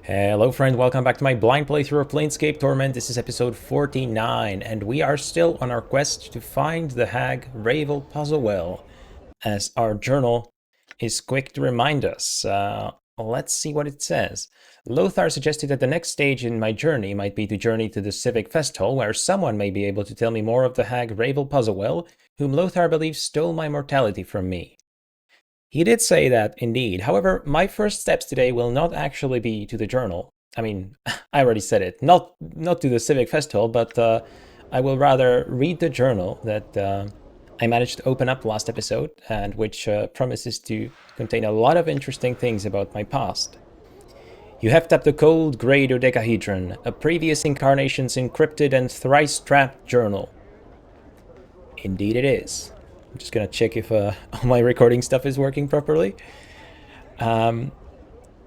Hello friend, welcome back to my blind playthrough of Planescape Torment. This is episode 49, and we are still on our quest to find the hag Ravel Puzzlewell, as our journal is quick to remind us. Let's see what it says. Lothar suggested that the next stage in my journey might be to journey to the Civic Fest Hall, where someone may be able to tell me more of the hag Ravel Puzzlewell, whom Lothar believes stole my mortality from me. He did say that, indeed. However, my first steps today will not actually be to the journal. I mean, I already said it. Not to the Civic Festival, but I will rather read the journal that I managed to open up last episode, and which promises to contain a lot of interesting things about my past. You have tapped the cold grey Dodecahedron, a previous incarnation's encrypted and thrice-trapped journal. Indeed it is. I'm just gonna check if all my recording stuff is working properly.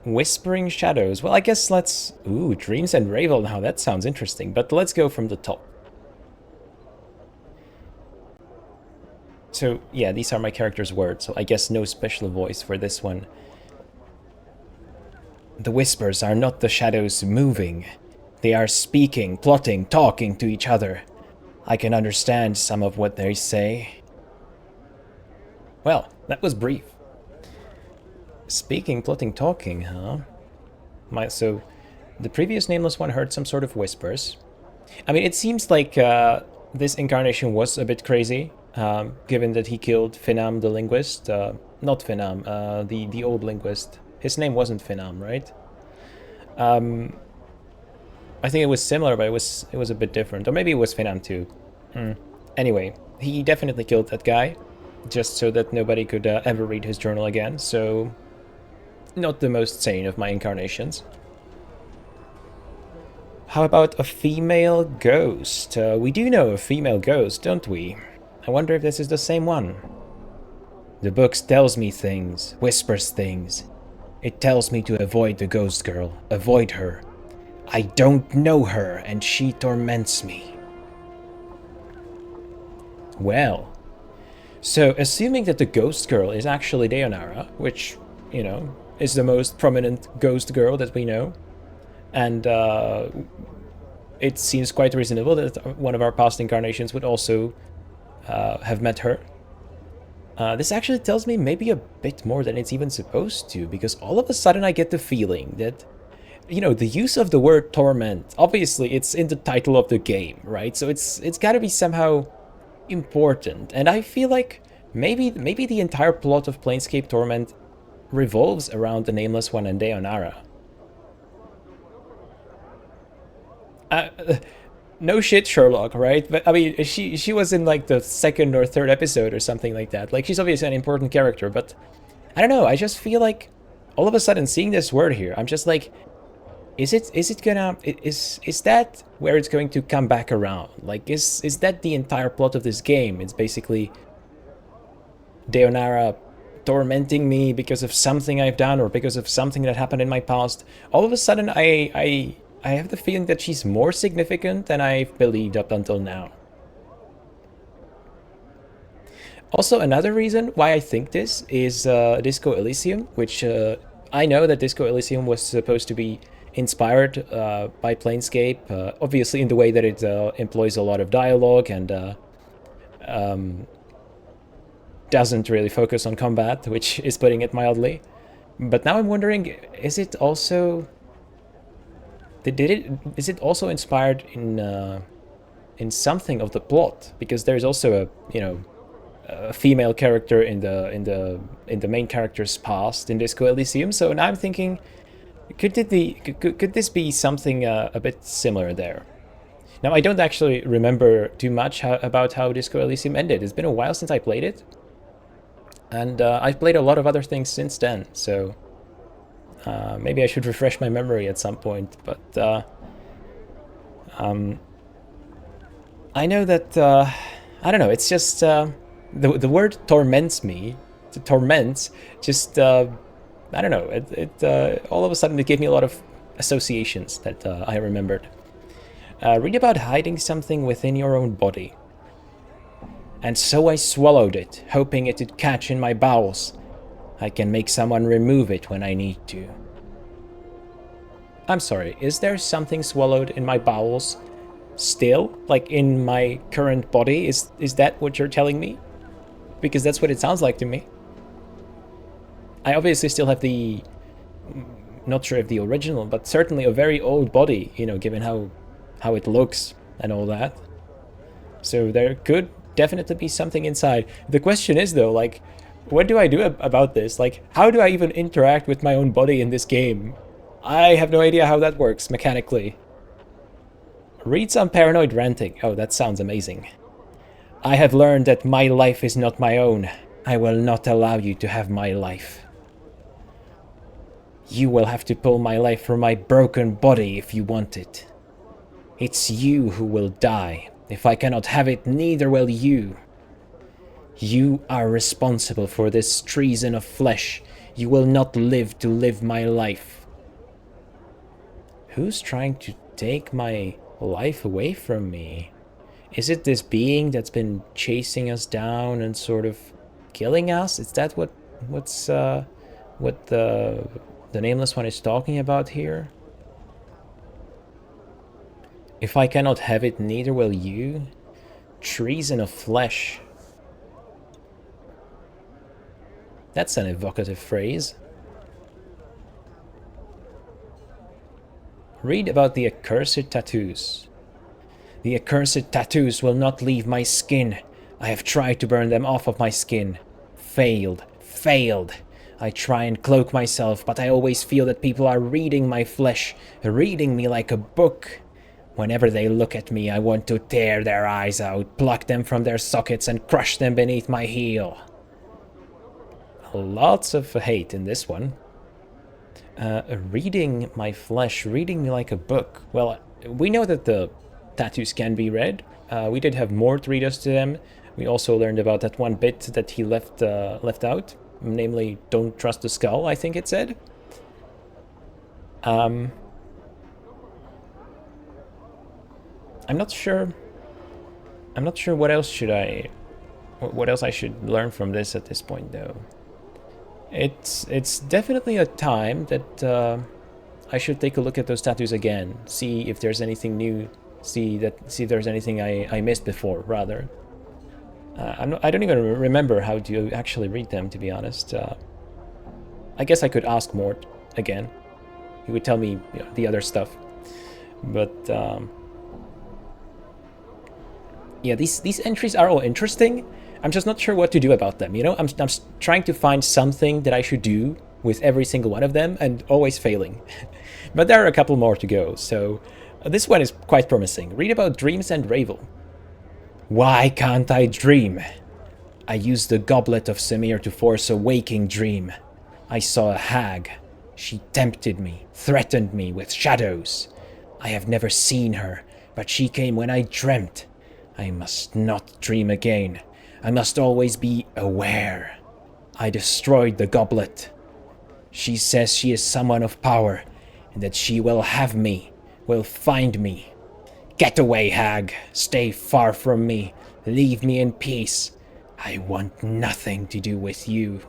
Whispering Shadows. Well, I guess let's... Ooh, Dreams and Ravel. Now that sounds interesting, but let's go from the top. So, yeah, these are my character's words, so I guess no special voice for this one. The whispers are not the shadows moving. They are speaking, plotting, talking to each other. I can understand some of what they say. Well, that was brief. Speaking, plotting, talking, huh? So, the previous nameless one heard some sort of whispers. I mean, it seems like this incarnation was a bit crazy, given that he killed Finam the linguist. Not Finam, the old linguist. His name wasn't Finam, right? I think it was similar, but it was a bit different. Or maybe it was Finam too. Anyway, he definitely killed that guy, just so that nobody could ever read his journal again, so not the most sane of my incarnations. How about a female ghost? We do know a female ghost, don't we? I wonder if this is the same one. The book tells me things, whispers things. It tells me to avoid the ghost girl, avoid her. I don't know her, and she torments me. Well, so assuming that the ghost girl is actually Deonara, which, you know, is the most prominent ghost girl that we know, and it seems quite reasonable that one of our past incarnations would also have met her. This actually tells me maybe a bit more than it's even supposed to, because all of a sudden I get the feeling that, you know, the use of the word torment, obviously it's in the title of the game, right? So it's got to be somehow important, and I feel like maybe the entire plot of Planescape Torment revolves around the Nameless One and Deonara. No shit, Sherlock, right? But I mean, she was in like the second or third episode or something like that. Like, she's obviously an important character, but I don't know. I just feel like all of a sudden seeing this word here, I'm just like, is that where it's going to come back around? Like, is that the entire plot of this game? It's basically Deonara tormenting me because of something I've done or because of something that happened in my past. All of a sudden, I have the feeling that she's more significant than I've believed up until now. Also, another reason why I think this is Disco Elysium, which I know that Disco Elysium was supposed to be inspired by Planescape, obviously in the way that it employs a lot of dialogue and doesn't really focus on combat, which is putting it mildly. But now I'm wondering, is it also is it also inspired in something of the plot? Because there's also a female character in the main character's past in Disco Elysium. So now I'm thinking, could this be something a bit similar there? Now, I don't actually remember too much about how Disco Elysium ended. It's been a while since I played it, and I've played a lot of other things since then, so maybe I should refresh my memory at some point. But I know that I don't know. It's just the word torments me. To torment, just I don't know. It all of a sudden it gave me a lot of associations that I remembered. Read about hiding something within your own body. And so I swallowed it, hoping it would catch in my bowels. I can make someone remove it when I need to. I'm sorry, is there something swallowed in my bowels still? Like in my current body? Is that what you're telling me? Because that's what it sounds like to me. I obviously still have the... not sure if the original, but certainly a very old body, you know, given how it looks and all that. So there could definitely be something inside. The question is, though, like, what do I do about this? Like, how do I even interact with my own body in this game? I have no idea how that works mechanically. Read some paranoid ranting. Oh, that sounds amazing. I have learned that my life is not my own. I will not allow you to have my life. You will have to pull my life from my broken body if you want it. It's you who will die. If I cannot have it, neither will you. You are responsible for this treason of flesh. You will not live to live my life. Who's trying to take my life away from me? Is it this being that's been chasing us down and sort of killing us? Is that what the Nameless One is talking about here? If I cannot have it, neither will you. Treason of flesh. That's an evocative phrase. Read about the accursed tattoos. The accursed tattoos will not leave my skin. I have tried to burn them off of my skin. Failed. Failed. I try and cloak myself, but I always feel that people are reading my flesh, reading me like a book. Whenever they look at me, I want to tear their eyes out, pluck them from their sockets, and crush them beneath my heel. Lots of hate in this one. Reading my flesh, reading me like a book. Well, we know that the tattoos can be read. We did have more to read us to them. We also learned about that one bit that he left out, namely, don't trust the skull, I think it said. I'm not sure. I'm not sure what else I should learn from this at this point, though. It's definitely a time that I should take a look at those tattoos again, see if there's anything new, see if there's anything I missed before, rather. I don't even remember how to actually read them, to be honest. I guess I could ask Mort again. He would tell me, you know, the other stuff. But yeah, these entries are all interesting. I'm just not sure what to do about them, you know? I'm trying to find something that I should do with every single one of them, and always failing. But there are a couple more to go, so this one is quite promising. Read about dreams and Savle. Why can't I dream? I used the goblet of Samir to force a waking dream. I saw a hag. She tempted me, threatened me with shadows. I have never seen her, but she came when I dreamt. I must not dream again. I must always be aware. I destroyed the goblet. She says she is someone of power, and that she will have me, will find me. Get away, hag. Stay far from me. Leave me in peace. I want nothing to do with you.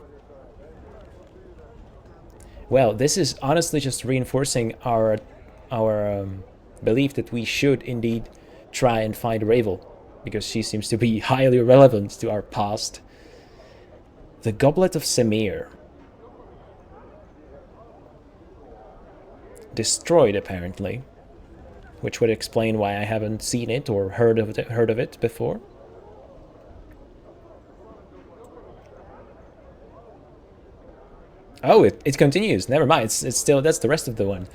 Well, this is honestly just reinforcing our belief that we should indeed try and find Savle, because she seems to be highly relevant to our past. The Goblet of Samir. Destroyed, apparently, which would explain why I haven't seen it or heard of it before. Oh, it continues. Never mind. It's still, that's the rest of the one.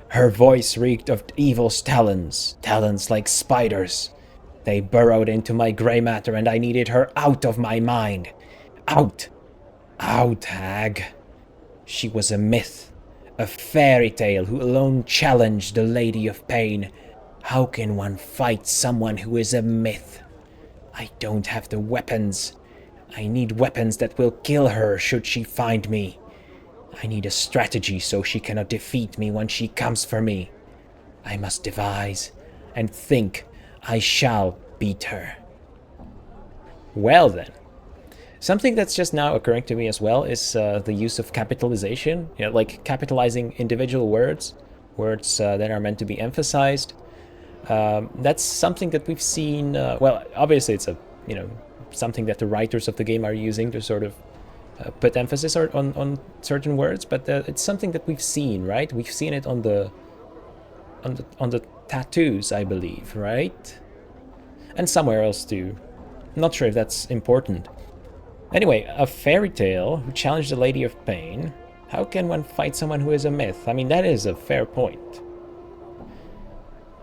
Her voice reeked of evil's talons like spiders. They burrowed into my grey matter, and I needed her out of my mind. Out! Out, hag! She was a myth, a fairy tale who alone challenged the Lady of Pain. How can one fight someone who is a myth? I don't have the weapons. I need weapons that will kill her should she find me. I need a strategy so she cannot defeat me when she comes for me. I must devise and think. I shall beat her. Well then. Something that's just now occurring to me as well is the use of capitalization. You know, like capitalizing individual words. words that are meant to be emphasized. That's something that we've seen. Well, obviously, it's something that the writers of the game are using to sort of put emphasis on certain words, but it's something that we've seen, right? We've seen it on the tattoos, I believe, right? And somewhere else too. I'm not sure if that's important. Anyway, a fairy tale who challenged the Lady of Pain. How can one fight someone who is a myth? I mean, that is a fair point.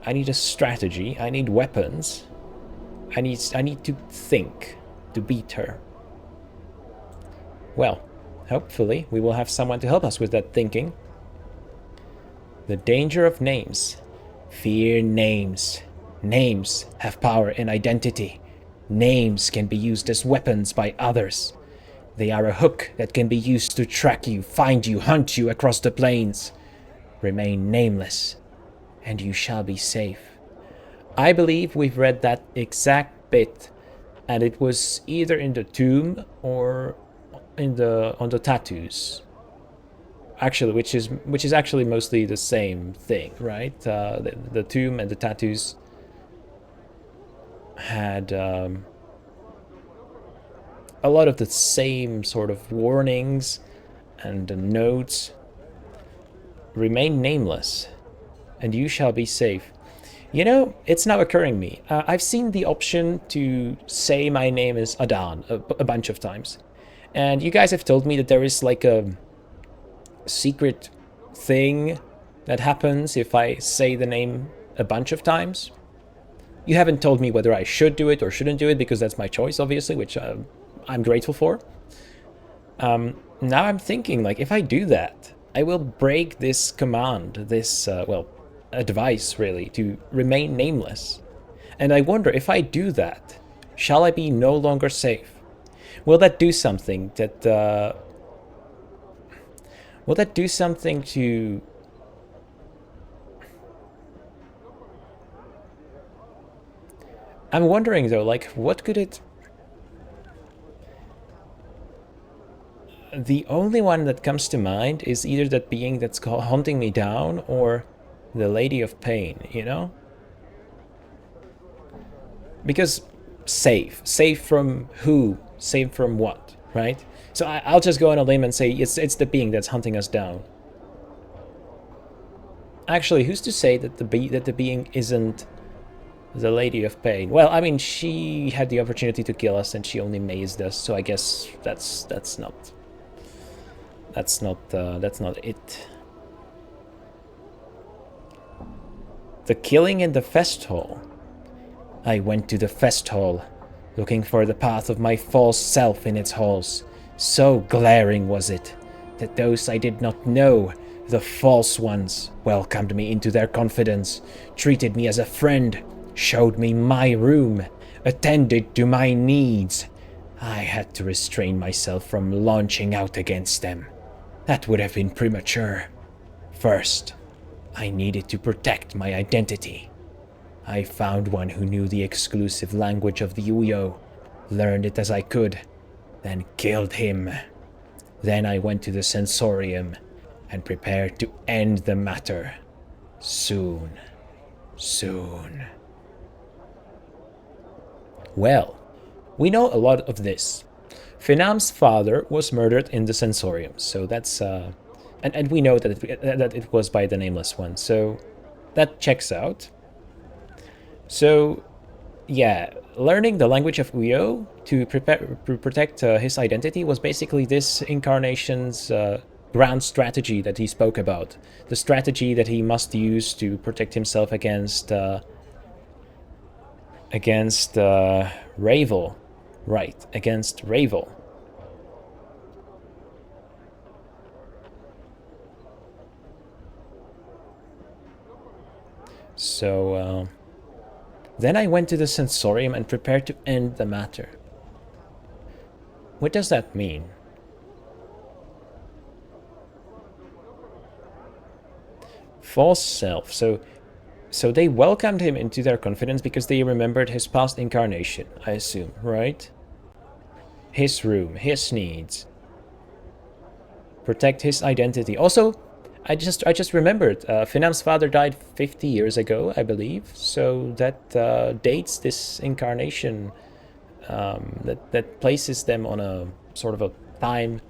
I need a strategy. I need weapons. I need to think to beat her. Well, hopefully we will have someone to help us with that thinking. The danger of names. Fear names. Names have power and identity. Names can be used as weapons by others. They are a hook that can be used to track you, find you, hunt you across the plains. Remain nameless, and you shall be safe. I believe we've read that exact bit, and it was either in the tomb or on the tattoos. Actually, which is actually mostly the same thing, right? The tomb and the tattoos had a lot of the same sort of warnings and notes. Remain nameless, and you shall be safe. You know, it's now occurring to me. I've seen the option to say my name is Adan a bunch of times. And you guys have told me that there is like a secret thing that happens if I say the name a bunch of times. You haven't told me whether I should do it or shouldn't do it, because that's my choice, obviously, which I'm grateful for. Now I'm thinking, like, if I do that, I will break this command, this, advice, really, to remain nameless. And I wonder, if I do that, shall I be no longer safe? Will that do something that, will that do something to... I'm wondering, though, like, what could it... The only one that comes to mind is either that being that's hunting me down or the Lady of Pain, you know? Because safe. Safe from who? Safe from what, right? So I'll just go on a limb and say it's the being that's hunting us down. Actually, who's to say that the being isn't the Lady of Pain? Well, I mean, she had the opportunity to kill us and she only mazed us, so I guess that's not it. The killing in the fest hall. I went to the fest hall, looking for the path of my false self in its halls. So glaring was it, that those I did not know, the false ones, welcomed me into their confidence, treated me as a friend, showed me my room, attended to my needs. I had to restrain myself from launching out against them. That would have been premature. First, I needed to protect my identity. I found one who knew the exclusive language of the Uyo, learned it as I could, then killed him. Then I went to the sensorium and prepared to end the matter. Soon. Well, we know a lot of this. Finam's father was murdered in the sensorium, so that's and we know that it was by the Nameless One, so that checks out. So, yeah, learning the language of Uyo to protect his identity was basically this incarnation's grand strategy that he spoke about. The strategy that he must use to protect himself against Ravel. Right, against Ravel. So, then I went to the sensorium and prepared to end the matter. What does that mean? False self. So they welcomed him into their confidence because they remembered his past incarnation, I assume, right? His room, his needs. Protect his identity. Also, I just remembered. Finam's father died 50 years ago, I believe. So that dates this incarnation. That places them on a sort of a time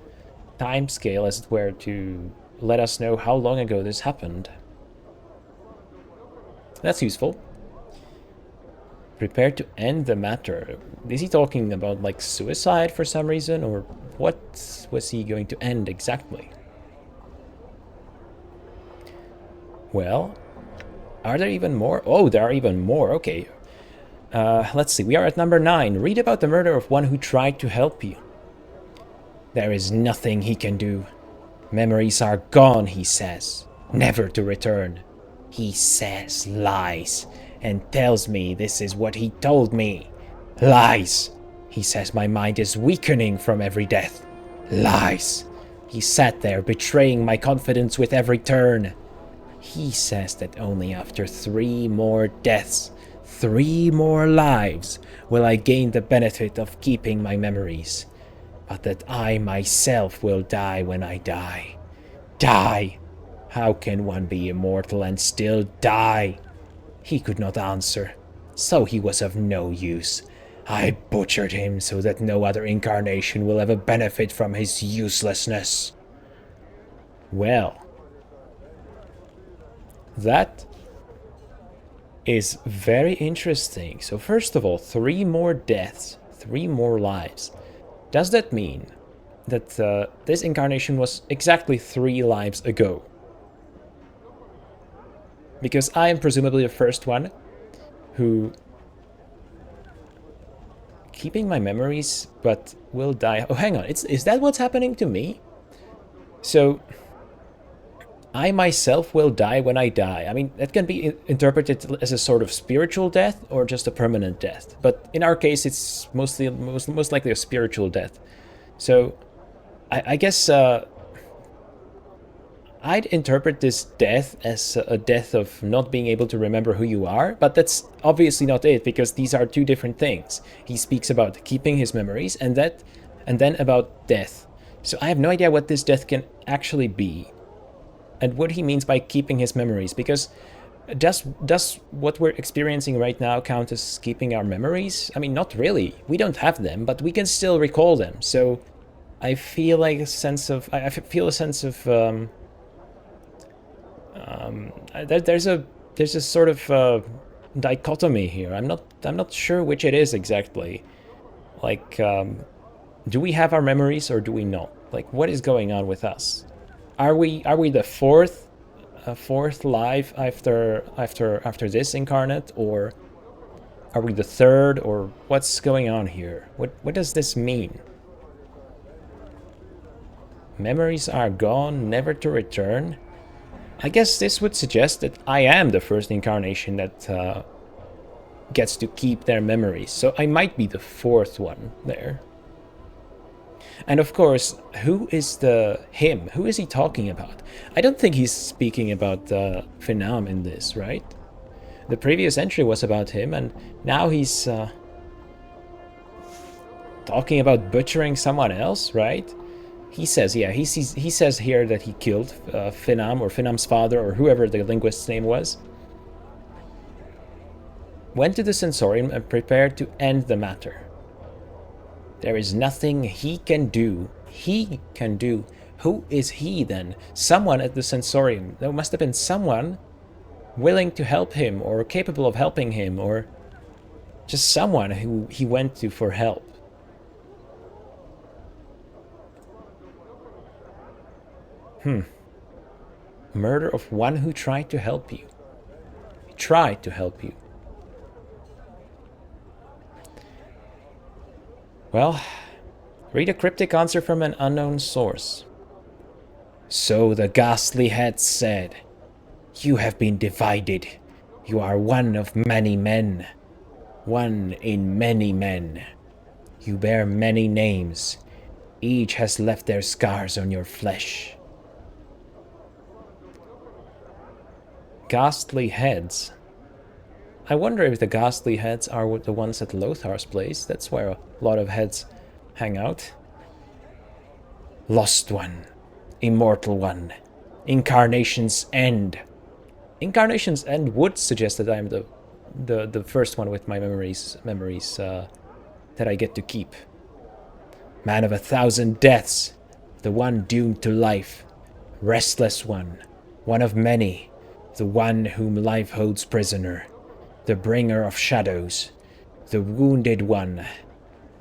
scale, as it were, to let us know how long ago this happened. That's useful. Prepare to end the matter. Is he talking about like suicide for some reason, or what was he going to end exactly? Well, are there even more? Oh, there are even more. Okay. Let's see. We are at number 9. Read about the murder of one who tried to help you. There is nothing he can do. Memories are gone, he says, never to return. He says lies and tells me this is what he told me. Lies. He says my mind is weakening from every death. Lies. He sat there betraying my confidence with every turn. He says that only after 3 more deaths, 3 more lives, will I gain the benefit of keeping my memories. But that I myself will die when I die. Die! How can one be immortal and still die? He could not answer, so he was of no use. I butchered him so that no other incarnation will ever benefit from his uselessness. Well, that is very interesting. So first of all, 3 more deaths, 3 more lives. Does that mean that this incarnation was exactly 3 lives ago? Because I am presumably the first one who... keeping my memories, but will die. Oh, hang on. Is that what's happening to me? So, I myself will die when I die. I mean, that can be interpreted as a sort of spiritual death or just a permanent death. But in our case, it's most likely a spiritual death. So, I guess I'd interpret this death as a death of not being able to remember who you are, but that's obviously not it, because these are 2 different things. He speaks about keeping his memories and then about death. So I have no idea what this death can actually be, and what he means by keeping his memories, because does what we're experiencing right now count as keeping our memories? I mean, not really. We don't have them, but we can still recall them. So I feel like a sense of there's a sort of dichotomy here. I'm not sure which it is exactly. Like, do we have our memories or do we not? Like, what is going on with us? Are we the fourth life after this incarnate, or are we the 3rd, or what's going on here? What does this mean? Memories are gone, never to return. I guess this would suggest that I am the first incarnation that gets to keep their memories. So I might be the 4th one there. And of course, who is the him? Who is he talking about? I don't think he's speaking about Finam in this, right? The previous entry was about him, and now he's talking about butchering someone else, right? He says, yeah, he says here that he killed Finam, or Finam's father, or whoever the linguist's name was. Went to the sensorium and prepared to end the matter. There is nothing he can do. He can do. Who is he then? Someone at the sensorium. There must have been someone willing to help him, or capable of helping him, or just someone who he went to for help. Murder of one who tried to help you. He tried to help you. Well, read a cryptic answer from an unknown source. So the ghastly head said, "You have been divided. You are one of many men. One in many men. You bear many names. Each has left their scars on your flesh." Ghastly heads. I wonder if the ghastly heads are the ones at Lothar's place. That's where a lot of heads hang out. Lost one, immortal one, Incarnation's End. Incarnation's End would suggest that I'm the first one with my memories that I get to keep. Man of 1,000 deaths, the one doomed to life, restless one of many, the one whom life holds prisoner, the bringer of shadows, the wounded one,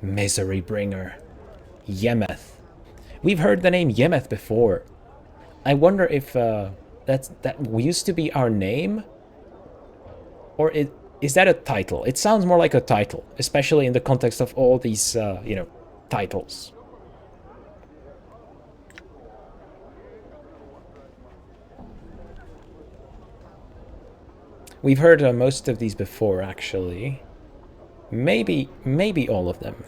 misery bringer, Yemeth. We've heard the name Yemeth before. I wonder if that used to be our name, or is that a title? It sounds more like a title, especially in the context of all these, titles. We've heard most of these before, actually. Maybe all of them.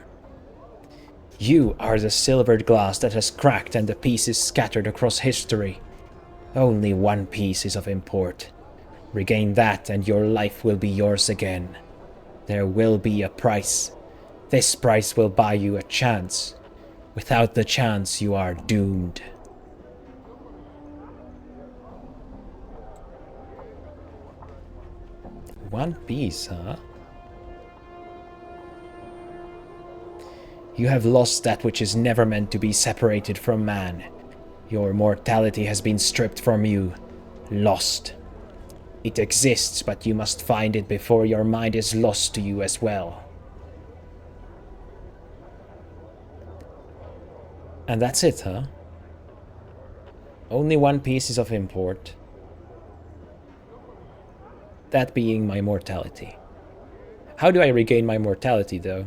You are the silvered glass that has cracked and the pieces scattered across history. Only one piece is of import. Regain that and your life will be yours again. There will be a price. This price will buy you a chance. Without the chance, you are doomed. One piece, huh? You have lost that which is never meant to be separated from man. Your mortality has been stripped from you. Lost. It exists, but you must find it before your mind is lost to you as well. And that's it, huh? Only one piece is of import. That being my mortality. How do I regain my mortality, though?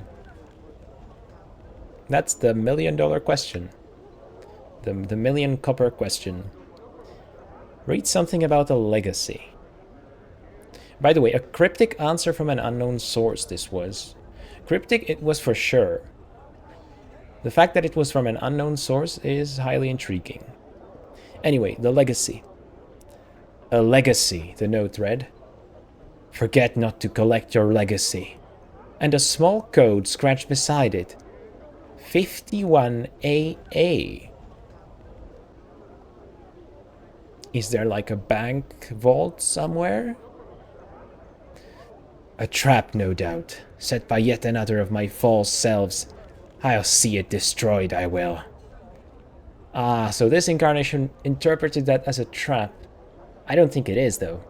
That's the $1,000,000 question. The million copper question. Read something about a legacy. By the way, a cryptic answer from an unknown source this was. Cryptic it was for sure. The fact that it was from an unknown source is highly intriguing. Anyway, the legacy. A legacy, the note read. Forget not to collect your legacy. And a small code scratched beside it. 51AA. Is there like a bank vault somewhere? A trap, no doubt, set by yet another of my false selves. I'll see it destroyed, I will. Ah, so this incarnation interpreted that as a trap. I don't think it is, though.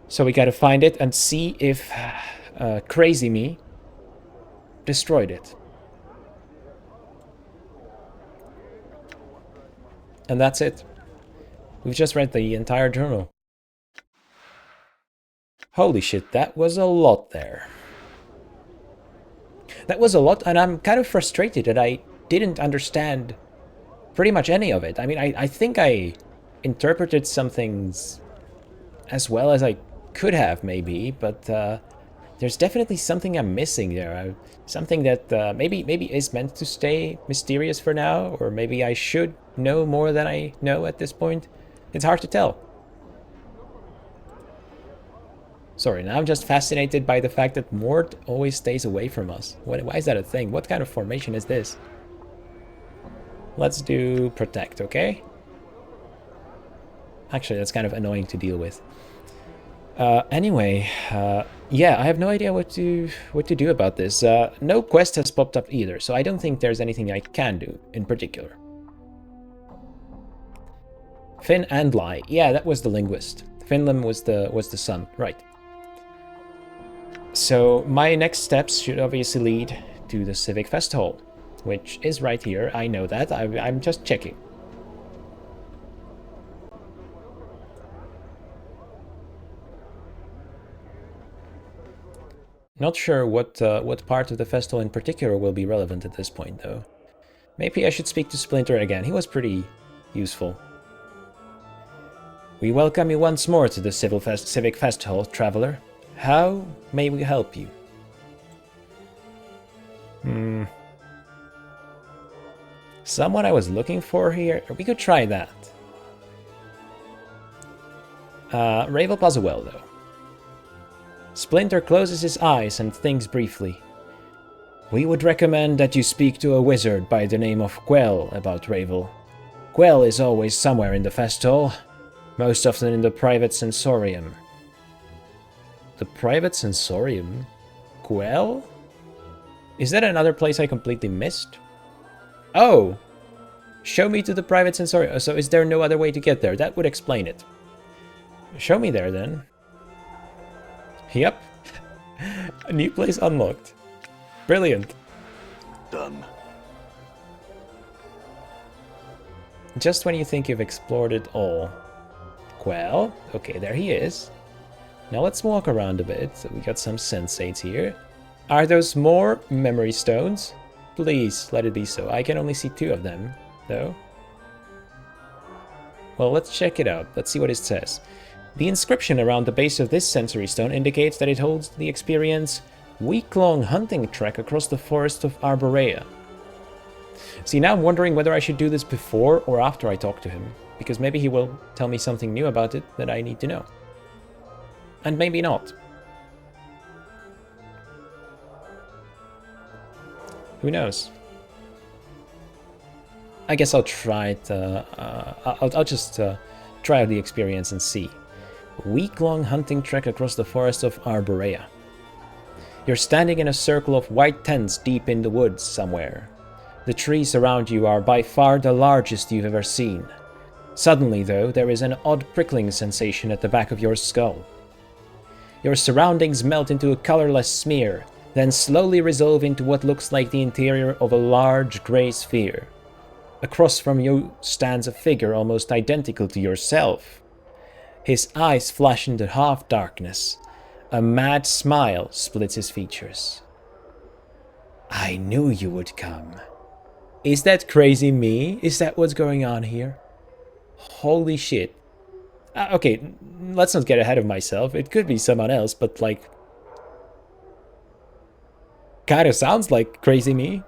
So we gotta find it and see if Crazy Me destroyed it. And that's it. We've just read the entire journal. Holy shit, that was a lot there. That was a lot, and I'm kind of frustrated that I didn't understand pretty much any of it. I mean, I think I interpreted some things as well as I could have, maybe, but there's definitely something I'm missing there. Something that maybe is meant to stay mysterious for now, or maybe I should know more than I know at this point. It's hard to tell. Sorry, now I'm just fascinated by the fact that Mort always stays away from us. Why is that a thing? What kind of formation is this? Let's do protect, okay? Actually, that's kind of annoying to deal with. Anyway, yeah, I have no idea what to do about this. No quest has popped up either, so I don't think there's anything I can do in particular. Finn and Lai. Yeah, that was the linguist. Finland was the son, right? So my next steps should obviously lead to the Civic Fest Hall, which is right here. I know that. I'm just checking. Not sure what part of the festival in particular will be relevant at this point, though. Maybe I should speak to Splinter again. He was pretty useful. We welcome you once more to the Civic Fest Hall, traveler. How may we help you? Someone I was looking for here? We could try that. Ravel Pazuel, though. Splinter closes his eyes and thinks briefly. We would recommend that you speak to a wizard by the name of Quell about Ravel. Quell is always somewhere in the fest hall, most often in the private sensorium. The private sensorium? Quell? Is that another place I completely missed? Oh! Show me to the private sensorium. So is there no other way to get there? That would explain it. Show me there then. Yep. A new place unlocked. Brilliant. Done. Just when you think you've explored it all. Quell. Okay, there he is. Now let's walk around a bit. So we got some sensates here. Are those more memory stones? Please, let it be so. I can only see 2 of them, though. Well, let's check it out. Let's see what it says. The inscription around the base of this sensory stone indicates that it holds the experience week-long hunting trek across the forest of Arborea. See, now I'm wondering whether I should do this before or after I talk to him, because maybe he will tell me something new about it that I need to know. And maybe not. Who knows? I guess I'll try it. I'll just try out the experience and see. Week-long hunting trek across the forest of Arborea. You're standing in a circle of white tents deep in the woods somewhere. The trees around you are by far the largest you've ever seen. Suddenly, though, there is an odd prickling sensation at the back of your skull. Your surroundings melt into a colorless smear, then slowly resolve into what looks like the interior of a large grey sphere. Across from you stands a figure almost identical to yourself. His eyes flash into half-darkness. A mad smile splits his features. I knew you would come. Is that crazy me? Is that what's going on here? Holy shit. Okay, let's not get ahead of myself. It could be someone else, but like... kinda sounds like crazy me.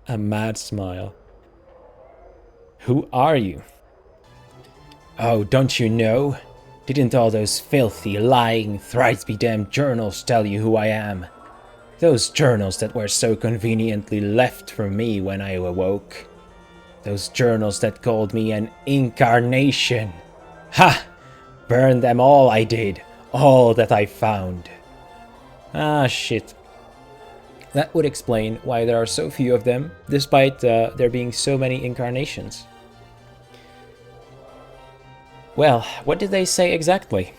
A mad smile. Who are you? Oh, don't you know? Didn't all those filthy, lying, thrice-be-damned journals tell you who I am? Those journals that were so conveniently left for me when I awoke. Those journals that called me an incarnation. Ha! Burn them all I did. All that I found. Ah, shit. That would explain why there are so few of them, despite there being so many incarnations. Well, what did they say exactly?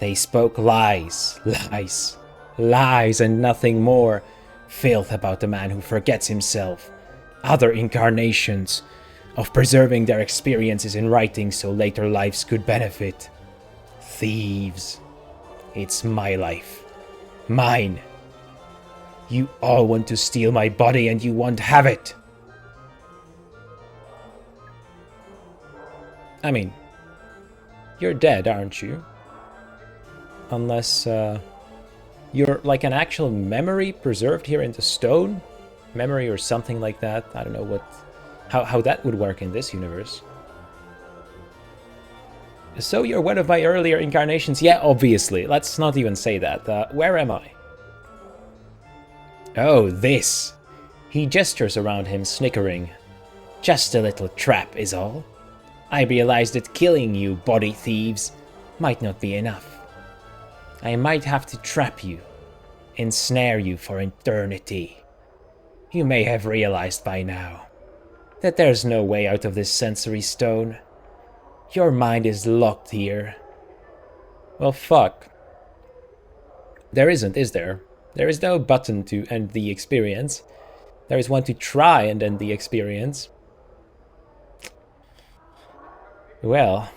They spoke lies, lies, lies and nothing more. Filth about the man who forgets himself. Other incarnations. Of preserving their experiences in writing so later lives could benefit. Thieves. It's my life. Mine. You all want to steal my body and you won't have it. I mean, you're dead, aren't you? Unless, you're like an actual memory preserved here in the stone? Memory or something like that. I don't know how that would work in this universe. So you're one of my earlier incarnations? Yeah, obviously. Let's not even say that. Where am I? Oh, this. He gestures around him, snickering. Just a little trap is all. I realized that killing you, body thieves, might not be enough. I might have to trap you, ensnare you for eternity. You may have realized by now that there's no way out of this sensory stone. Your mind is locked here. Well, fuck. There isn't, is there? There is no button to end the experience. There is one to try and end the experience. Well,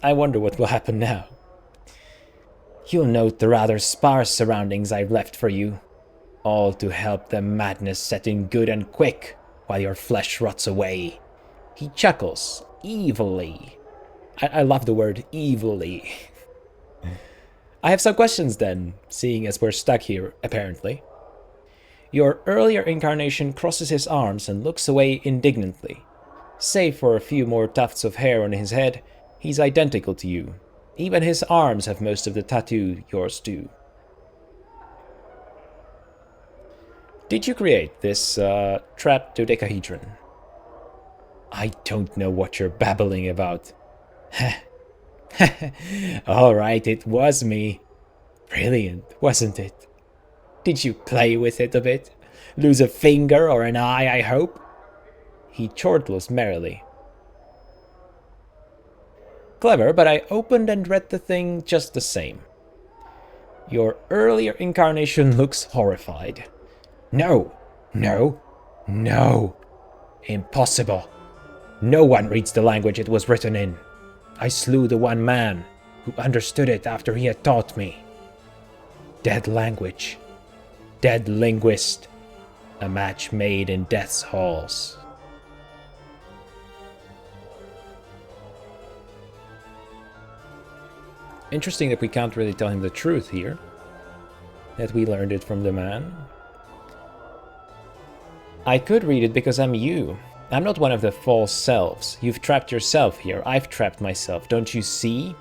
I wonder what will happen now. You'll note the rather sparse surroundings I've left for you, all to help the madness set in good and quick while your flesh rots away. He chuckles, evilly. I love the word evilly. I have some questions then, seeing as we're stuck here, apparently. Your earlier incarnation crosses his arms and looks away indignantly. Save for a few more tufts of hair on his head, he's identical to you. Even his arms have most of the tattoo yours do. Did you create this trapped Dodecahedron? I don't know what you're babbling about. Alright, it was me. Brilliant, wasn't it? Did you play with it a bit? Lose a finger or an eye, I hope? He chortled merrily. Clever, but I opened and read the thing just the same. Your earlier incarnation looks horrified. No, no, no. Impossible. No one reads the language it was written in. I slew the one man who understood it after he had taught me. Dead language. Dead linguist. A match made in death's halls. Interesting that we can't really tell him the truth here. That we learned it from the man. I could read it because I'm you. I'm not one of the false selves. You've trapped yourself here. I've trapped myself. Don't you see?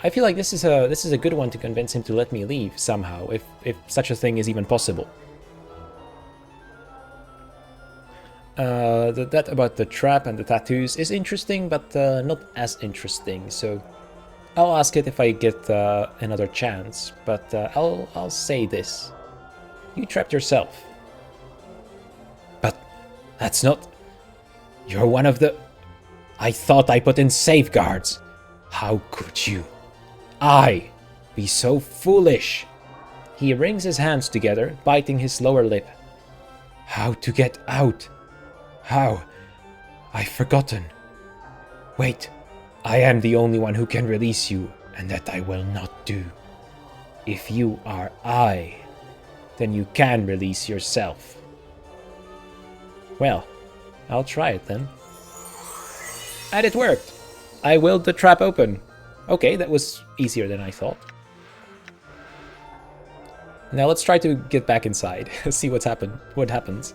I feel like this is a good one to convince him to let me leave somehow, if such a thing is even possible. That about the trap and the tattoos is interesting, but not as interesting. So I'll ask it if I get another chance. But I'll say this: you trapped yourself. But that's not. You're one of the. I thought I put in safeguards. How could you? I be so foolish. He wrings his hands together, biting his lower lip. How to get out? How? I've forgotten. Wait, I am the only one who can release you, and that I will not do. If you are I, then you can release yourself. Well, I'll try it then. And it worked! I willed the trap open. Okay, that was easier than I thought. Now let's try to get back inside, see what happens.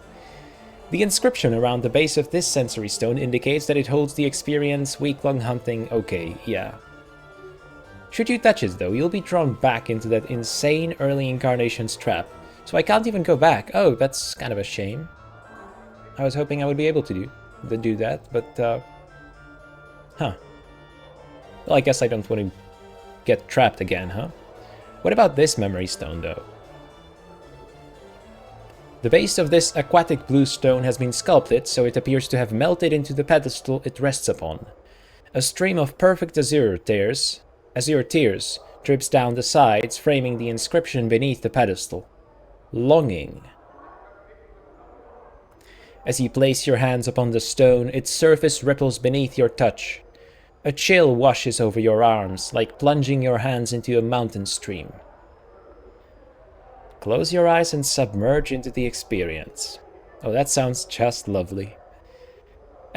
The inscription around the base of this sensory stone indicates that it holds the experience week-long hunting. Okay, yeah. Should you touch it though, you'll be drawn back into that insane early incarnation's trap. So I can't even go back. Oh, that's kind of a shame. I was hoping I would be able to do that, but huh. Well, I guess I don't want to get trapped again, huh? What about this memory stone though? The base of this aquatic blue stone has been sculpted, so it appears to have melted into the pedestal it rests upon. A stream of perfect azure tears drips down the sides, framing the inscription beneath the pedestal. Longing. As you place your hands upon the stone, its surface ripples beneath your touch. A chill washes over your arms, like plunging your hands into a mountain stream. Close your eyes and submerge into the experience. Oh, that sounds just lovely.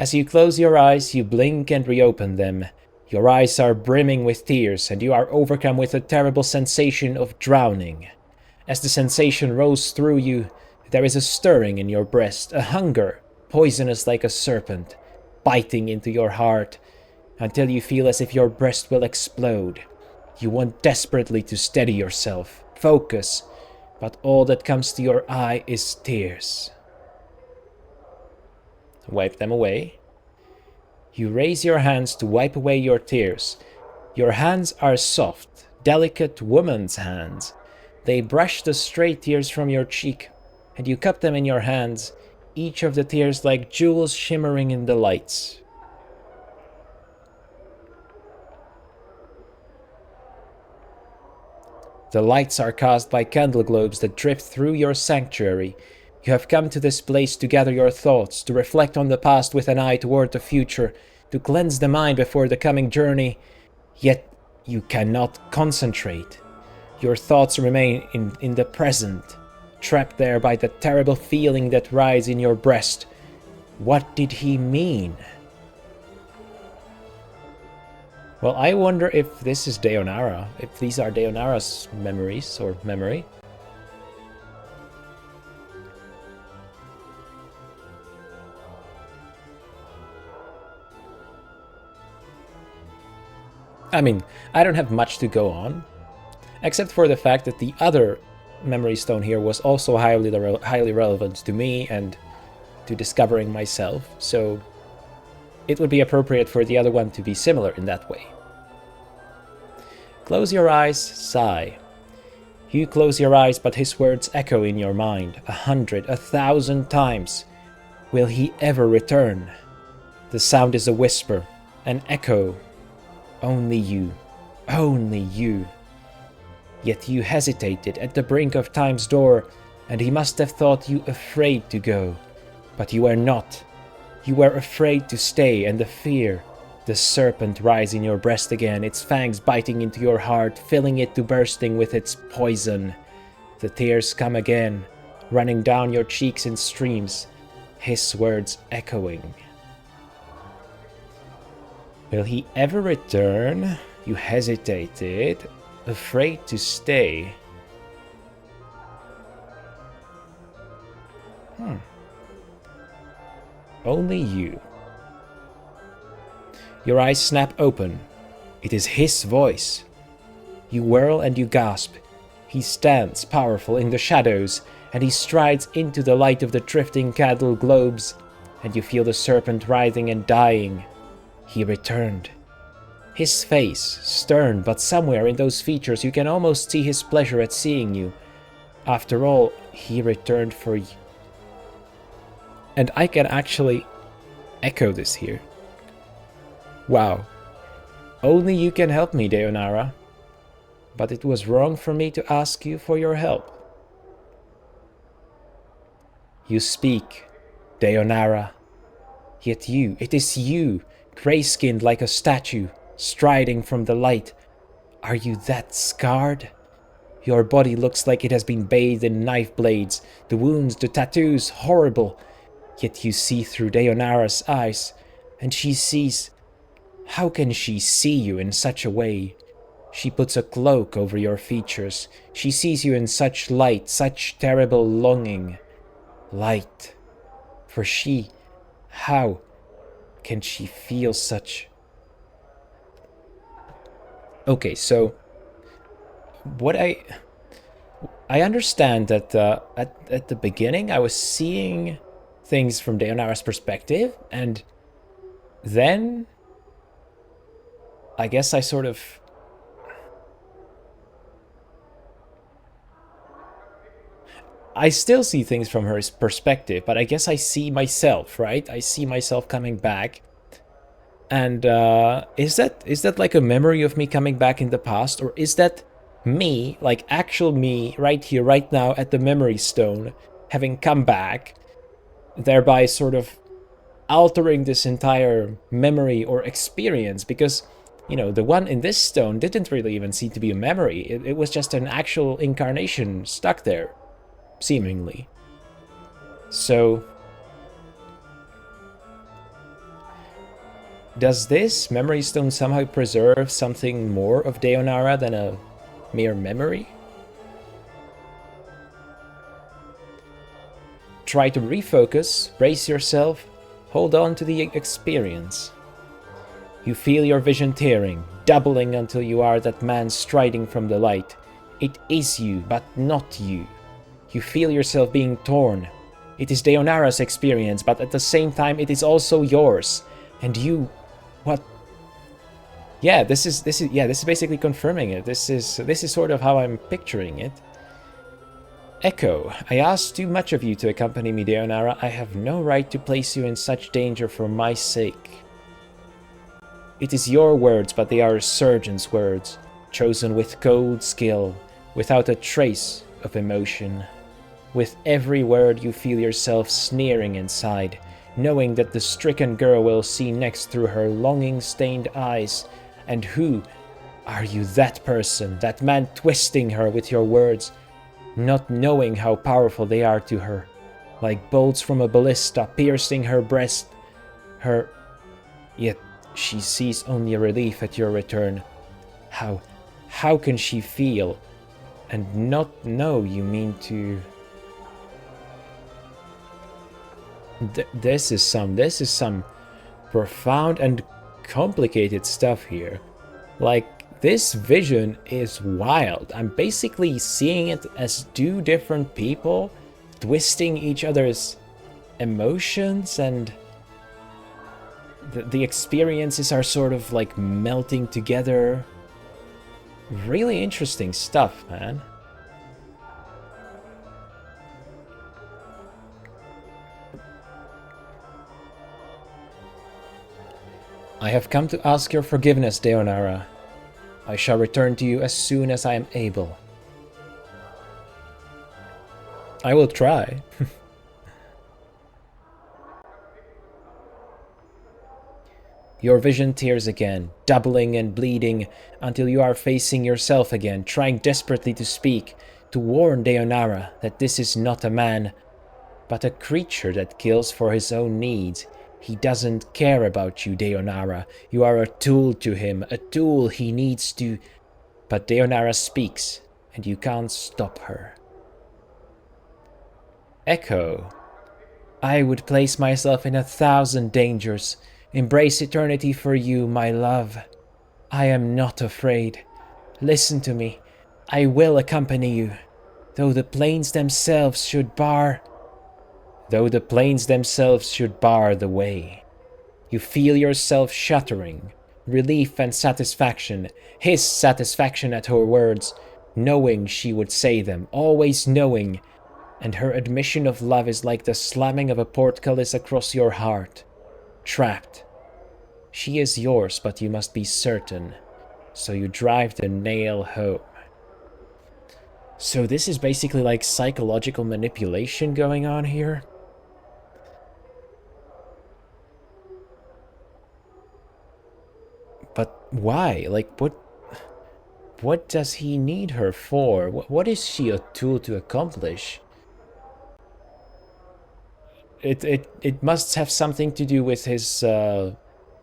As you close your eyes, you blink and reopen them. Your eyes are brimming with tears, and you are overcome with a terrible sensation of drowning. As the sensation rolls through you, there is a stirring in your breast, a hunger, poisonous like a serpent, biting into your heart, until you feel as if your breast will explode. You want desperately to steady yourself, focus, but all that comes to your eye is tears. Wipe them away. You raise your hands to wipe away your tears. Your hands are soft, delicate woman's hands. They brush the stray tears from your cheek, and you cup them in your hands, each of the tears like jewels shimmering in the lights. The lights are cast by candle globes that drift through your sanctuary. You have come to this place to gather your thoughts, to reflect on the past with an eye toward the future, to cleanse the mind before the coming journey. Yet you cannot concentrate. Your thoughts remain in the present, trapped there by the terrible feeling that rises in your breast. What did he mean? Well, I wonder if this is Deonara, if these are Deonara's memories or memory. I mean, I don't have much to go on, except for the fact that the other memory stone here was also highly relevant to me and to discovering myself, so it would be appropriate for the other one to be similar in that way. Close your eyes, sigh. You close your eyes, but his words echo in your mind 100, 1,000 times. Will he ever return? The sound is a whisper, an echo. Only you, only you. Yet you hesitated at the brink of time's door, and he must have thought you afraid to go. But you were not. You were afraid to stay, and the fear, the serpent rise in your breast again, its fangs biting into your heart, filling it to bursting with its poison. The tears come again, running down your cheeks in streams, his words echoing. Will he ever return? You hesitated, afraid to stay. Only you. Your eyes snap open. It is his voice. You whirl and you gasp. He stands powerful in the shadows, and he strides into the light of the drifting candle globes, and you feel the serpent writhing and dying. He returned. His face, stern, but somewhere in those features you can almost see his pleasure at seeing you. After all, he returned for you. And I can actually echo this here. Wow. Only you can help me, Deonara. But it was wrong for me to ask you for your help. You speak, Deonara. Yet you, it is you, grey-skinned like a statue, striding from the light. Are you that scarred? Your body looks like it has been bathed in knife blades, the wounds, the tattoos, horrible. Yet you see through Deonara's eyes, and she sees... How can she see you in such a way? She puts a cloak over your features. She sees you in such light, such terrible longing. Light. For she... How can she feel such... Okay, so... What I understand that at the beginning I was seeing things from Deonara's perspective, and then... I guess I sort of... I still see things from her perspective, but I guess I see myself, right? I see myself coming back. And is that like a memory of me coming back in the past? Or is that me, like actual me, right here, right now at the memory stone, having come back, thereby sort of altering this entire memory or experience? Because... You know, the one in this stone didn't really even seem to be a memory. It was just an actual incarnation stuck there, seemingly. So, does this memory stone somehow preserve something more of Deonara than a mere memory? Try to refocus, brace yourself, hold on to the experience. You feel your vision tearing, doubling until you are that man striding from the light. It is you, but not you. You feel yourself being torn. It is Deonara's experience, but at the same time it is also yours. And you... What? Yeah, this is basically confirming it. This is sort of how I'm picturing it. Echo, I asked too much of you to accompany me, Deonara. I have no right to place you in such danger for my sake. It is your words, but they are a surgeon's words, chosen with cold skill, without a trace of emotion. With every word you feel yourself sneering inside, knowing that the stricken girl will see next through her longing-stained eyes. And who? Are you that person, that man twisting her with your words, not knowing how powerful they are to her, like bolts from a ballista piercing her breast, her... Yet she sees only relief at your return. How can she feel and not know you mean to... This is some profound and complicated stuff here. Like, This vision is wild. I'm basically seeing it as two different people twisting each other's emotions, and the experiences are sort of like melting together. Really interesting stuff, man. I have come to ask your forgiveness, Deonara. I shall return to you as soon as I am able. I will try. Your vision tears again, doubling and bleeding until you are facing yourself again, trying desperately to speak, to warn Deonara that this is not a man, but a creature that kills for his own needs. He doesn't care about you, Deonara. You are a tool to him, a tool he needs to... But Deonara speaks, and you can't stop her. Echo. I would place myself in 1,000 dangers, embrace eternity for you, my love. I am not afraid. Listen to me. I will accompany you, though the plains themselves should bar... Though the plains themselves should bar the way. You feel yourself shuddering, relief and satisfaction, his satisfaction at her words, knowing she would say them, always knowing, and her admission of love is like the slamming of a portcullis across your heart. Trapped. She is yours, but you must be certain, so you drive the nail home. So this is basically like psychological manipulation going on here? But why? Like, what does he need her for? What is she a tool to accomplish? It must have something to do with his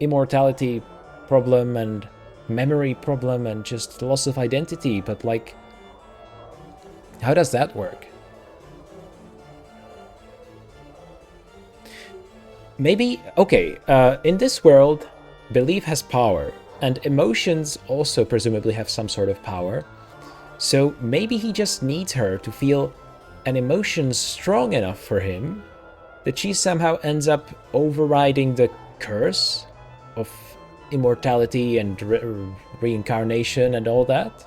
immortality problem and memory problem and just loss of identity, but like, how does that work? Maybe, okay, in this world, belief has power, and emotions also presumably have some sort of power. So maybe he just needs her to feel an emotion strong enough for him that she somehow ends up overriding the curse of immortality and reincarnation and all that.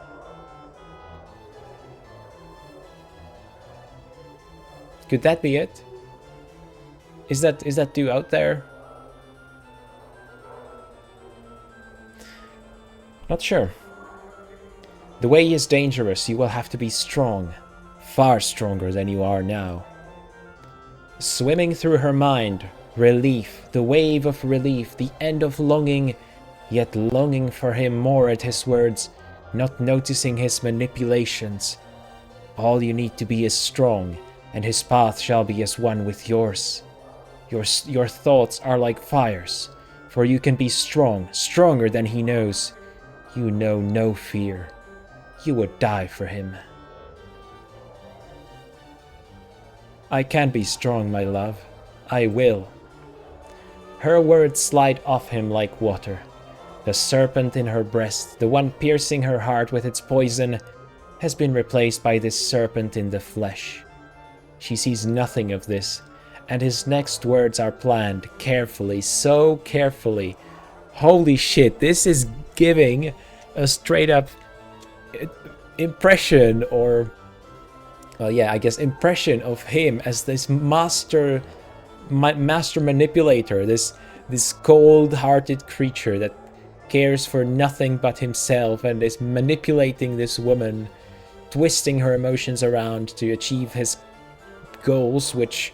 Could that be it? Is that too out there? Not sure. The way is dangerous. You will have to be strong. Far stronger than you are now. Swimming through her mind, relief, the wave of relief, the end of longing, yet longing for him more at his words, not noticing his manipulations. All you need to be is strong, and his path shall be as one with yours. Your thoughts are like fires, for you can be strong, stronger than he knows. You know no fear. You would die for him. I can be strong, my love. I will. Her words slide off him like water. The serpent in her breast, the one piercing her heart with its poison, has been replaced by this serpent in the flesh. She sees nothing of this, and his next words are planned carefully, so carefully. Holy shit, this is giving a straight up impression, or well, yeah, I guess impression of him as this master manipulator, this cold-hearted creature that cares for nothing but himself and is manipulating this woman, twisting her emotions around to achieve his goals, which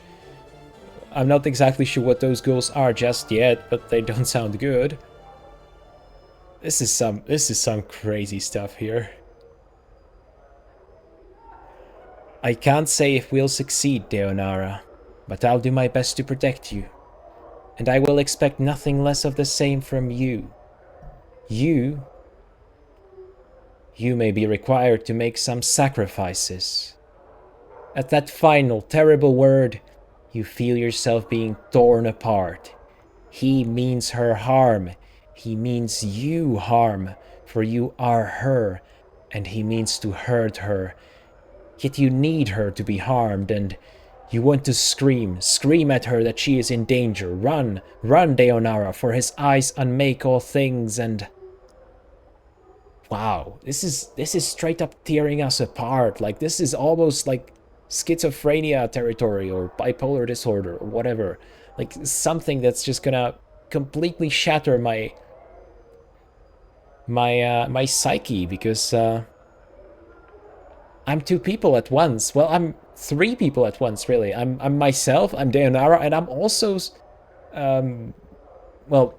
I'm not exactly sure what those goals are just yet, but they don't sound good. This is some crazy stuff here. I can't say if we'll succeed, Deonara, but I'll do my best to protect you. And I will expect nothing less of the same from you. You may be required to make some sacrifices. At that final, terrible word, you feel yourself being torn apart. He means her harm. He means you harm, for you are her, and he means to hurt her. Yet you need her to be harmed, and you want to scream at her that she is in danger. Run, run, Deonara, for his eyes unmake all things, and... Wow, this is straight up tearing us apart. Like, this is almost like schizophrenia territory, or bipolar disorder, or whatever. Like, something that's just gonna completely shatter my psyche, because I'm two people at once. Well, I'm three people at once, really. I'm myself, I'm Deonara, and I'm also well,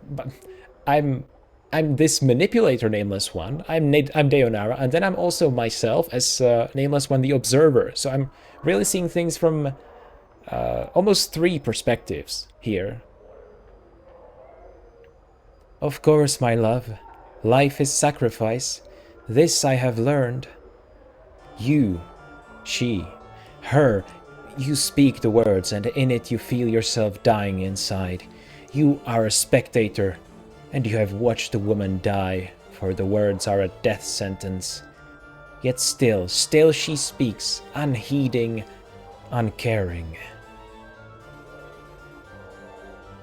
I'm this manipulator, Nameless One. I'm Deonara, and then I'm also myself as Nameless One, the Observer. So I'm really seeing things from almost three perspectives here. Of course, my love. Life is sacrifice. This I have learned. You, she, her, you speak the words, and in it you feel yourself dying inside. You are a spectator, and you have watched a woman die, for the words are a death sentence. Yet still she speaks, unheeding, uncaring.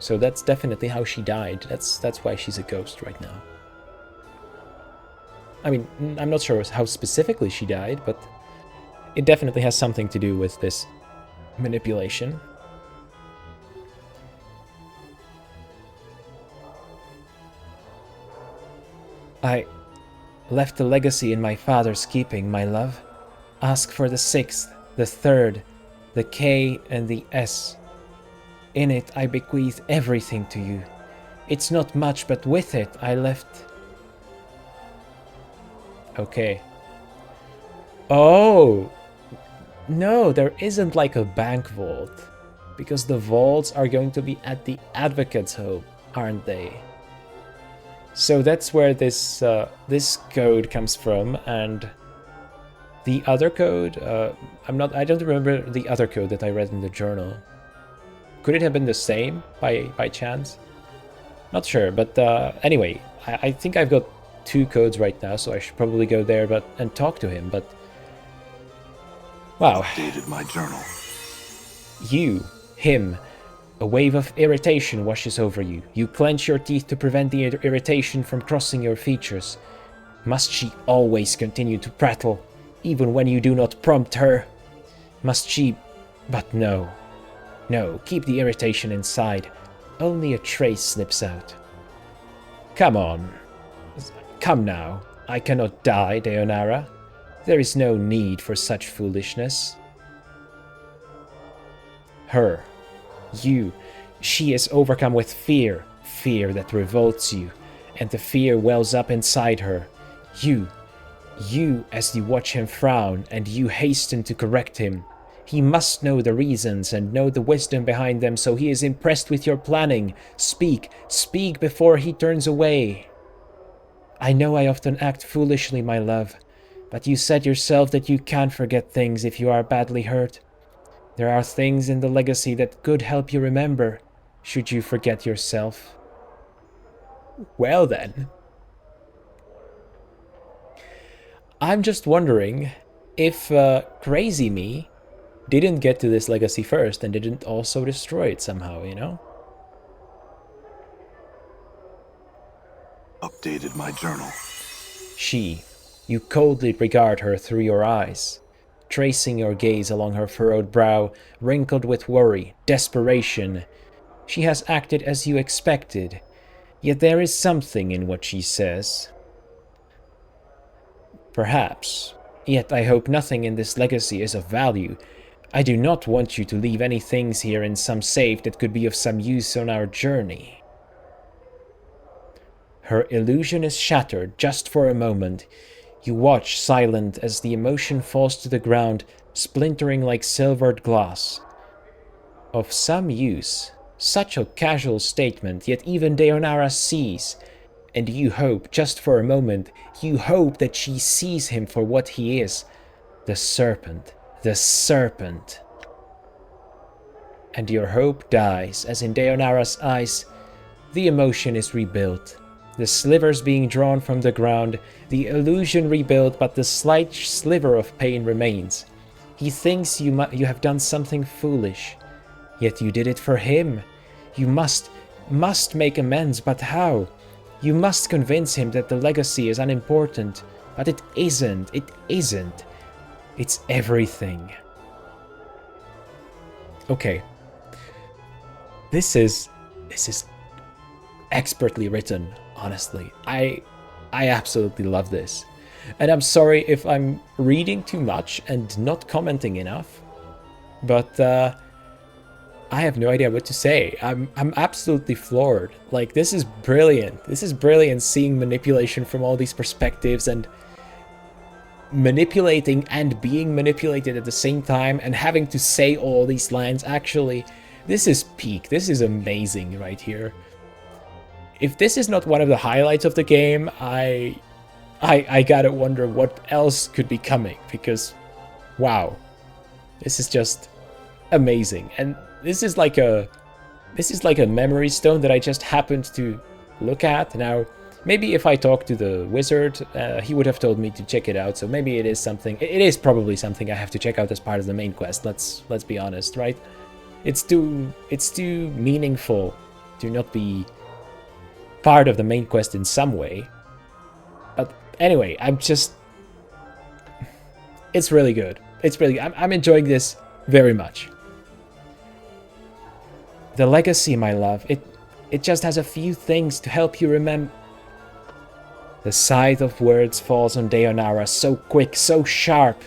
So that's definitely how she died. That's why she's a ghost right now. I mean, I'm not sure how specifically she died, but it definitely has something to do with this manipulation. I left a legacy in my father's keeping, my love. Ask for the 6th, the 3rd, the K, and the S. In it, I bequeath everything to you. It's not much, but with it, I left... Okay. Oh! No, there isn't like a bank vault. Because the vaults are going to be at the Advocate's Home, aren't they? So that's where this this code comes from, and the other code, I don't remember the other code that I read in the journal. Could it have been the same by chance? Not sure, but anyway, I think I've got 2 codes right now, so I should probably go there and talk to him, but... Wow. Updated my journal. You, him, a wave of irritation washes over you. You clench your teeth to prevent the irritation from crossing your features. Must she always continue to prattle, even when you do not prompt her? Must she... But no. No, keep the irritation inside. Only a trace slips out. Come on. Come now. I cannot die, Deonara. There is no need for such foolishness. Her. You. She is overcome with fear. Fear that revolts you. And the fear wells up inside her. You. You, as you watch him frown, and you hasten to correct him. He must know the reasons and know the wisdom behind them, so he is impressed with your planning. Speak. Speak before he turns away. I know I often act foolishly, my love, but you said yourself that you can't forget things if you are badly hurt. There are things in the legacy that could help you remember, should you forget yourself. Well then. I'm just wondering if Crazy Me didn't get to this legacy first and didn't also destroy it somehow, you know? Updated my journal. She. You coldly regard her through your eyes, tracing your gaze along her furrowed brow, wrinkled with worry, desperation. She has acted as you expected, yet there is something in what she says. Perhaps, yet I hope nothing in this legacy is of value. I do not want you to leave any things here in some safe that could be of some use on our journey. Her illusion is shattered just for a moment. You watch silent as the emotion falls to the ground, splintering like silvered glass. Of some use, such a casual statement, yet even Deonara sees. And you hope, just for a moment, you hope that she sees him for what he is. The serpent. The serpent. And your hope dies, as in Deonara's eyes, the emotion is rebuilt. The slivers being drawn from the ground, the illusion rebuilt, but the slight sliver of pain remains. He thinks you have done something foolish, yet you did it for him. You must make amends, but how? You must convince him that the legacy is unimportant, but it isn't. It's everything. Okay. This is expertly written, honestly. I absolutely love this. And I'm sorry if I'm reading too much and not commenting enough, but I have no idea what to say. I'm absolutely floored. Like, this is brilliant. This is brilliant, seeing manipulation from all these perspectives and manipulating and being manipulated at the same time and having to say all these lines. Actually, this is peak. This is amazing right here. If this is not one of the highlights of the game, I gotta wonder what else could be coming, because wow, this is just amazing. And this is like a memory stone that I just happened to look at. Now, maybe if I talked to the wizard, he would have told me to check it out. So maybe it is something. It is probably something I have to check out as part of the main quest. Let's be honest, right? It's too meaningful to not be part of the main quest in some way. But anyway, it's really good. I'm enjoying this very much. The legacy, my love, it just has a few things to help you remember. The scythe of words falls on Deonara so quick, so sharp,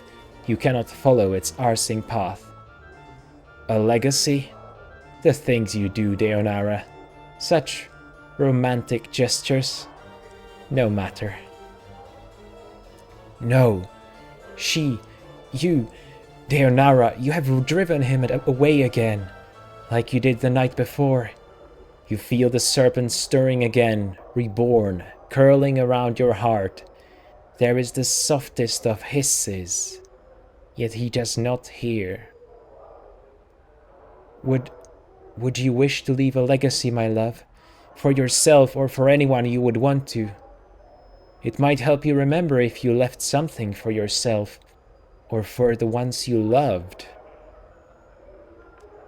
you cannot follow its arsing path. A legacy? The things you do, Deonara. Such romantic gestures. No matter. No. You, Deonara, you have driven him away again, like you did the night before. You feel the serpent stirring again, reborn, curling around your heart. There is the softest of hisses, yet he does not hear. Would you wish to leave a legacy, my love? For yourself or for anyone you would want to? It might help you remember if you left something for yourself, or for the ones you loved.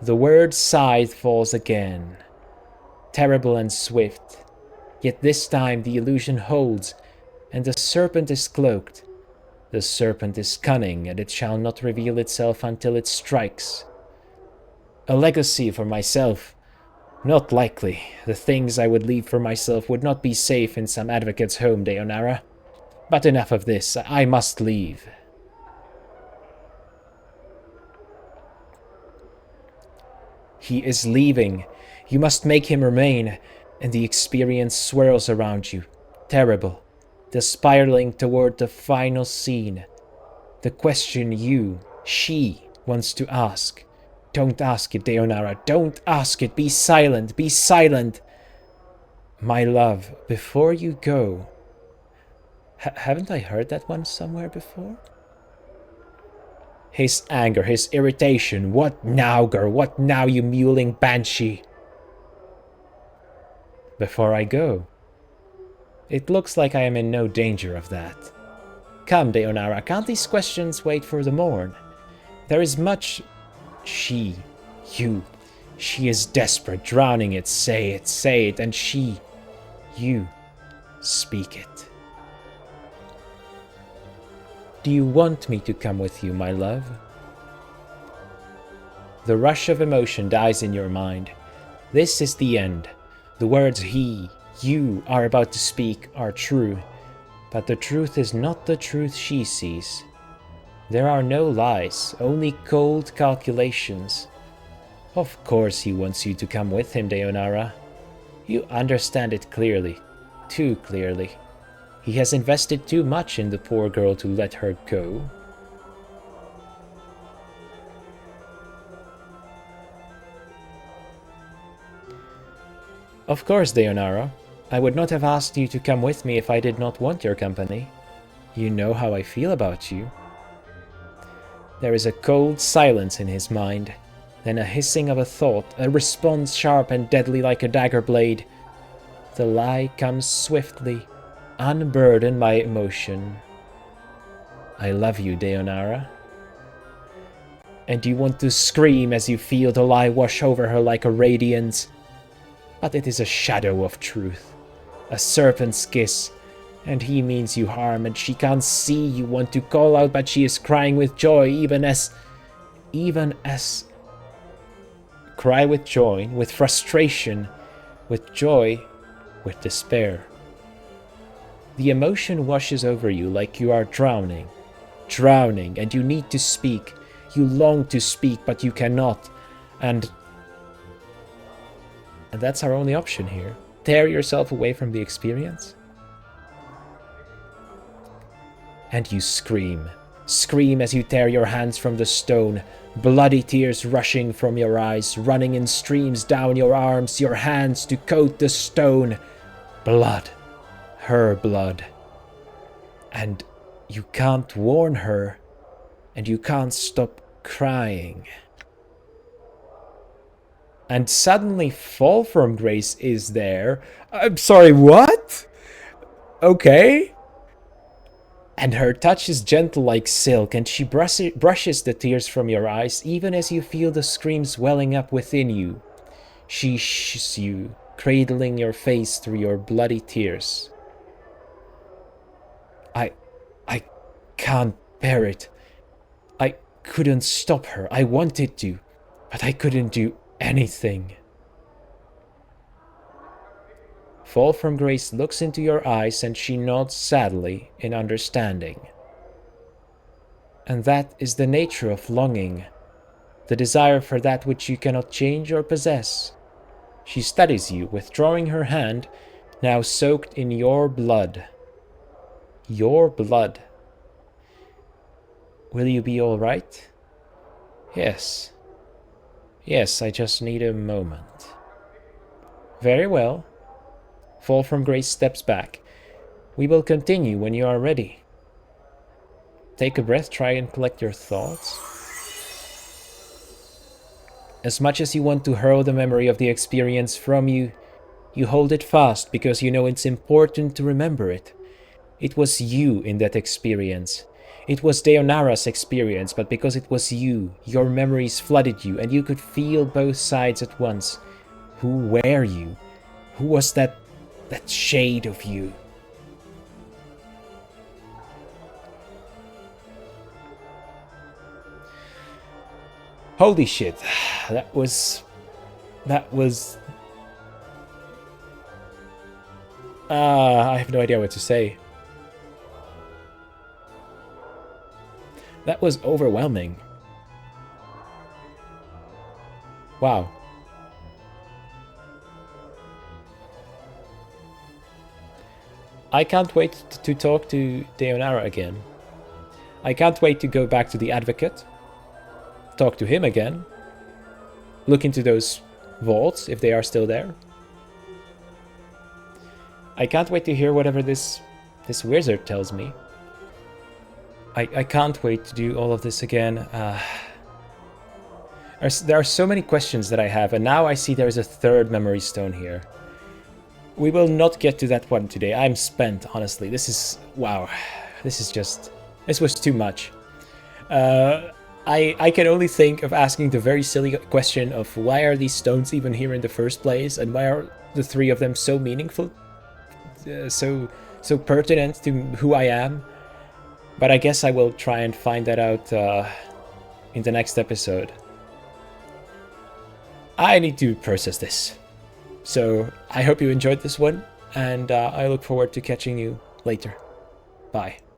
The word scythe falls again, terrible and swift, yet this time the illusion holds, and the serpent is cloaked. The serpent is cunning, and it shall not reveal itself until it strikes. A legacy for myself? Not likely. The things I would leave for myself would not be safe in some advocate's home, Deonara. But enough of this, I must leave. He is leaving. You must make him remain, and the experience swirls around you. Terrible. The spiraling toward the final scene. The question she, wants to ask. Don't ask it, Deonara. Don't ask it. Be silent. Be silent. My love, before you go... haven't I heard that one somewhere before? His anger, his irritation. What now, girl? What now, you mewling banshee? Before I go. It looks like I am in no danger of that. Come, Deonara, can't these questions wait for the morn? There is much... She is desperate, drowning it. Say it, and you, speak it. Do you want me to come with you, my love? The rush of emotion dies in your mind. This is the end. The words you are about to speak are true, but the truth is not the truth she sees. There are no lies, only cold calculations. Of course he wants you to come with him, Deonara. You understand it clearly, too clearly. He has invested too much in the poor girl to let her go. Of course, Deonara. I would not have asked you to come with me if I did not want your company. You know how I feel about you. There is a cold silence in his mind, then a hissing of a thought, a response sharp and deadly like a dagger blade. The lie comes swiftly, unburdened by emotion. I love you, Deonara. And you want to scream as you feel the lie wash over her like a radiance. But it is a shadow of truth, a serpent's kiss, and he means you harm, and she can't see you want to call out, but she is crying with joy, even as... Cry with joy, with frustration, with joy, with despair. The emotion washes over you like you are drowning, and you need to speak. You long to speak, but you cannot. And that's our only option here. Tear yourself away from the experience. And you scream. Scream as you tear your hands from the stone, bloody tears rushing from your eyes, running in streams down your arms, your hands to coat the stone. Blood. Her blood. And you can't warn her, and you can't stop crying. And suddenly Fall from Grace is there. I'm sorry, what? Okay. And her touch is gentle like silk, and she brushes the tears from your eyes, even as you feel the screams welling up within you. She shushes you, cradling your face through your bloody tears. I can't bear it. I couldn't stop her. I wanted to, but I couldn't do anything. Fall from Grace looks into your eyes and she nods sadly in understanding. And that is the nature of longing, the desire for that which you cannot change or possess. She studies you, withdrawing her hand, now soaked in your blood. Your blood. Will you be all right? Yes. Yes, I just need a moment. Very well. Fall from Grace steps back. We will continue when you are ready. Take a breath, try and collect your thoughts. As much as you want to hurl the memory of the experience from you, you hold it fast because you know it's important to remember it. It was you in that experience. It was Deonara's experience, but because it was you, your memories flooded you, and you could feel both sides at once. Who were you? Who was that shade of you? Holy shit. That was... I have no idea what to say. That was overwhelming. Wow. I can't wait to talk to Deonara again. I can't wait to go back to the Advocate, talk to him again, look into those vaults if they are still there. I can't wait to hear whatever this wizard tells me. I can't wait to do all of this again. There are so many questions that I have, and now I see there's a third memory stone here. We will not get to that one today. I'm spent, honestly. This is... wow. This is just... this was too much. I can only think of asking the very silly question of why are these stones even here in the first place, and why are the three of them so meaningful, so pertinent to who I am. But I guess I will try and find that out in the next episode. I need to process this. So I hope you enjoyed this one, and I look forward to catching you later. Bye.